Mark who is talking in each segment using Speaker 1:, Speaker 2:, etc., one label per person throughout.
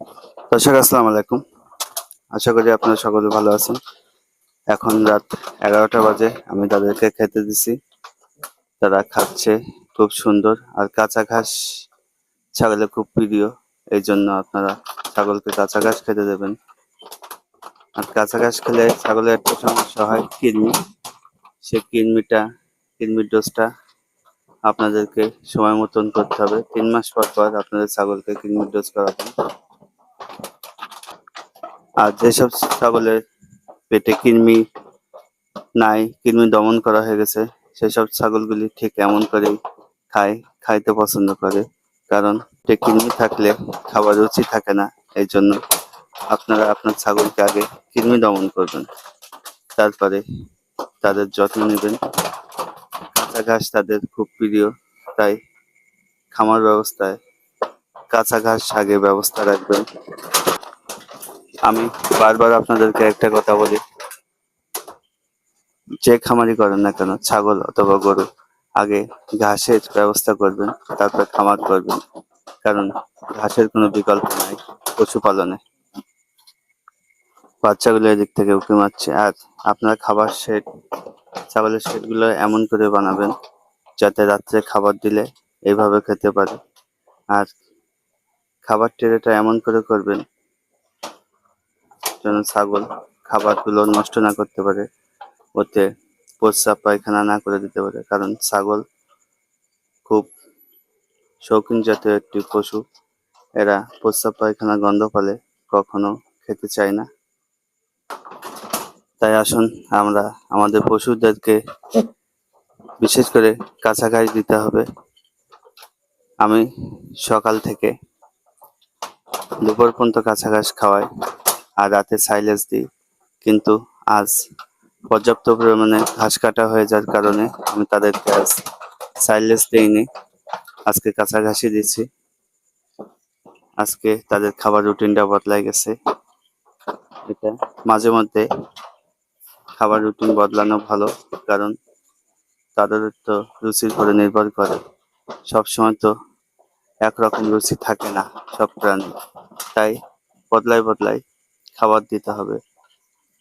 Speaker 1: দর্শক আসসালামু আলাইকুম। আশা করি আপনারা সকলে ভালো আছেন। এখন রাত 11টা বাজে। আমি তাদেরকে খেতে দিছি। তারা খাচ্ছে খুব সুন্দর। আর কাঁচা ঘাস ছাগলের খুব প্রিয়। এই জন্য আপনারা ছাগলকে কাঁচা ঘাস খেতে দেবেন। আর কাঁচা ঘাস খেলে ছাগলের একটা সমস্যা হয় কৃমি। সে কৃমির ডোজটা আপনাদেরকে সময় মতন করতে হবে। 3 মাস পর পর আপনাদের ছাগলকে কৃমির ডোজ করাবেন। আর যেসব ছাগলের পেটে কৃমি নাই, কৃমি দমন করা হয়ে গেছে, সেসব ছাগলগুলি ঠিক এমন করেই খাইতে পছন্দ করে। কারণ কৃমি থাকলে খাবার রুচি থাকে না। এই জন্য আপনারা আপনার ছাগলকে আগে কৃমি দমন করবেন, তারপরে তাদের যত্ন নেবেন। কাঁচা ঘাস তাদের খুব প্রিয়, তাই খামার ব্যবস্থায় কাঁচা ঘাস আগে ব্যবস্থা রাখবেন। আমি বারবার আপনাদেরকে একটা কথা বলি, যে খামারই করেন না কেন, ছাগল অথবা গরু, আগে ঘাসের ব্যবস্থা করবেন, তারপর খামার করবেন। কারণ ঘাসের কোনো বিকল্প নাই পশুপালনে। বাচ্চাগুলো এদিক থেকে উঁকি মারছে। আর আপনারা খাবার শেড, ছাগলের শেডগুলো এমন করে বানাবেন যাতে রাত্রে খাবার দিলে এইভাবে খেতে পারে। আর খাবার ট্রেটা এমন করে করবেন যেন ছাগল খাবারগুলো নষ্ট না করতে পারে, ওতে প্রস্রাব পায়খানা না করে দিতে পারে। কারণ ছাগল খুব শৌখিন জাতীয় একটি পশু। এরা প্রস্রাব পায়খানা গন্ধ পেলে কখনো খেতে চায় না। তাই আসুন আমরা আমাদের পশুদেরকে বিশেষ করে কাঁচা ঘাস দিতে হবে। আমি সকাল থেকে দুপুর পর্যন্ত কাঁচা ঘাস খাওয়াই আর রাতে সাইলেজ দিই। কিন্তু আজ পর্যাপ্ত পরিমাণে ঘাস কাটা হয়ে যাওয়ার কারণে আমি তাদেরকে আজ সাইলেজ দিইনি, আজকে কাঁচা ঘাসই দিচ্ছি। আজকে তাদের খাবার রুটিনটা বদলাই গেছে। এটা মাঝে মধ্যে খাবার রুটিন বদলানো ভালো, কারণ তাদের তো রুচির উপরে নির্ভর করে। সবসময় তো একরকম রুচি থাকে না সব প্রাণী, তাই বদলাই খাবার দিতে হবে।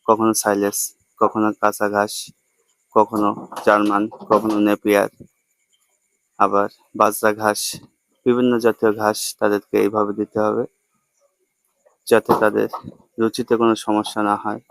Speaker 1: কখনো সাইলেজ, কখনো কাঁচা ঘাস, কখনো জার্মান, কখনো নেপিয়ার, আবার বাজরা ঘাস, বিভিন্ন জাতীয় ঘাস তাদেরকে এইভাবে দিতে হবে যাতে তাদের রুচিতে কোনো সমস্যা না হয়।